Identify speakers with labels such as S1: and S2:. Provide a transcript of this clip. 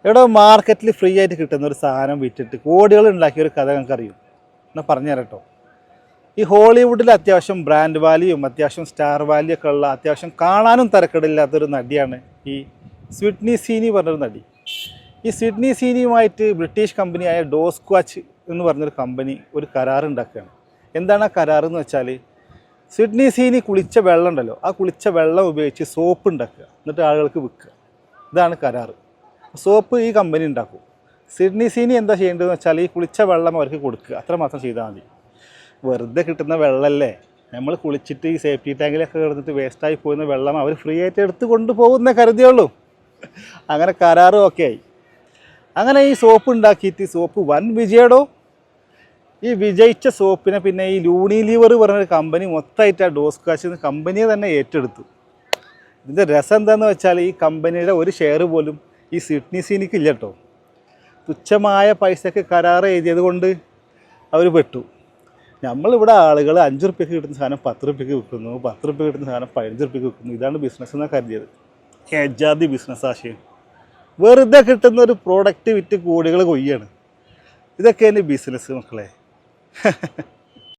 S1: ഇവിടെ മാർക്കറ്റിൽ ഫ്രീ ആയിട്ട് കിട്ടുന്ന ഒരു സാധനം വിറ്റിട്ട് കോടികൾ ഉണ്ടാക്കിയ ഒരു കഥ ഞങ്ങൾക്ക് അറിയും എന്നാൽ പറഞ്ഞു തരാം കേട്ടോ. ഈ ഹോളിവുഡിൽ അത്യാവശ്യം ബ്രാൻഡ് വാല്യൂയും അത്യാവശ്യം സ്റ്റാർ വാല്യൂ ഒക്കെ ഉള്ള അത്യാവശ്യം കാണാനും തരക്കേടില്ലാത്തൊരു നടിയാണ് ഈ സിഡ്നി സ്വീനി പറഞ്ഞൊരു നടി. ഈ സിഡ്നി സ്വീനിയുമായിട്ട് ബ്രിട്ടീഷ് കമ്പനിയായ ഡോസ്ക്വാച്ച് എന്ന് പറഞ്ഞൊരു കമ്പനി ഒരു കരാറുണ്ടാക്കുകയാണ്. എന്താണ് ആ കരാർ എന്ന് വെച്ചാൽ, സിഡ്നി സ്വീനി കുളിച്ച വെള്ളം ഉണ്ടല്ലോ, ആ കുളിച്ച വെള്ളം ഉപയോഗിച്ച് സോപ്പ് ഉണ്ടാക്കുക, എന്നിട്ട് ആളുകൾക്ക് വിൽക്കുക. ഇതാണ് കരാറ്. സോപ്പ് ഈ കമ്പനി ഉണ്ടാക്കും. സിഡ്നി സ്വീനി എന്താ ചെയ്യേണ്ടതെന്ന് വെച്ചാൽ ഈ കുളിച്ച വെള്ളം അവർക്ക് കൊടുക്കുക, അത്ര മാത്രം ചെയ്താൽ മതി. വെറുതെ കിട്ടുന്ന വെള്ളമല്ലേ, നമ്മൾ കുളിച്ചിട്ട് ഈ സേഫ്റ്റി ടാങ്കിലൊക്കെ കിടന്നിട്ട് വേസ്റ്റായി പോകുന്ന വെള്ളം അവർ ഫ്രീ ആയിട്ട് എടുത്ത് കൊണ്ടുപോകുന്നേ കരുതിയുള്ളൂ. അങ്ങനെ കരാറും ഒക്കെ ആയി. അങ്ങനെ ഈ സോപ്പ് ഉണ്ടാക്കിയിട്ട് സോപ്പ് വൻ വിജയടോ. ഈ വിജയിച്ച സോപ്പിനെ പിന്നെ ഈ യൂണിലിവർ പറഞ്ഞൊരു കമ്പനി മൊത്തമായിട്ട് ആ ഡോസ്ക്വാച്ച് കമ്പനിയെ തന്നെ ഏറ്റെടുത്തു. ഇതിൻ്റെ രസം എന്താണെന്ന് വെച്ചാൽ ഈ കമ്പനിയുടെ ഒരു ഷെയർ പോലും ഈ സിഡ്നി സ്വീനിക്ക് ഇല്ല കേട്ടോ. തുച്ഛമായ പൈസക്ക് കരാർ എഴുതിയത് കൊണ്ട് അവർ പെട്ടു. നമ്മളിവിടെ ആളുകൾ 5 റുപ്യക്ക് കിട്ടുന്ന സാധനം 10 റുപ്യക്ക് വിൽക്കുന്നു, 10 റുപ്യ കിട്ടുന്ന സാധനം 15 റുപ്യക്ക് വിൽക്കുന്നു. ഇതാണ് ബിസിനസ് എന്നാണ് കരുതിയത്. ഏജാതി ബിസിനസ് ആശയം. വെറുതെ കിട്ടുന്ന ഒരു പ്രോഡക്റ്റ് വിറ്റ് കോടികൾ കൊയ്യാണ്. ഇതൊക്കെയാണ് ബിസിനസ് മക്കളെ.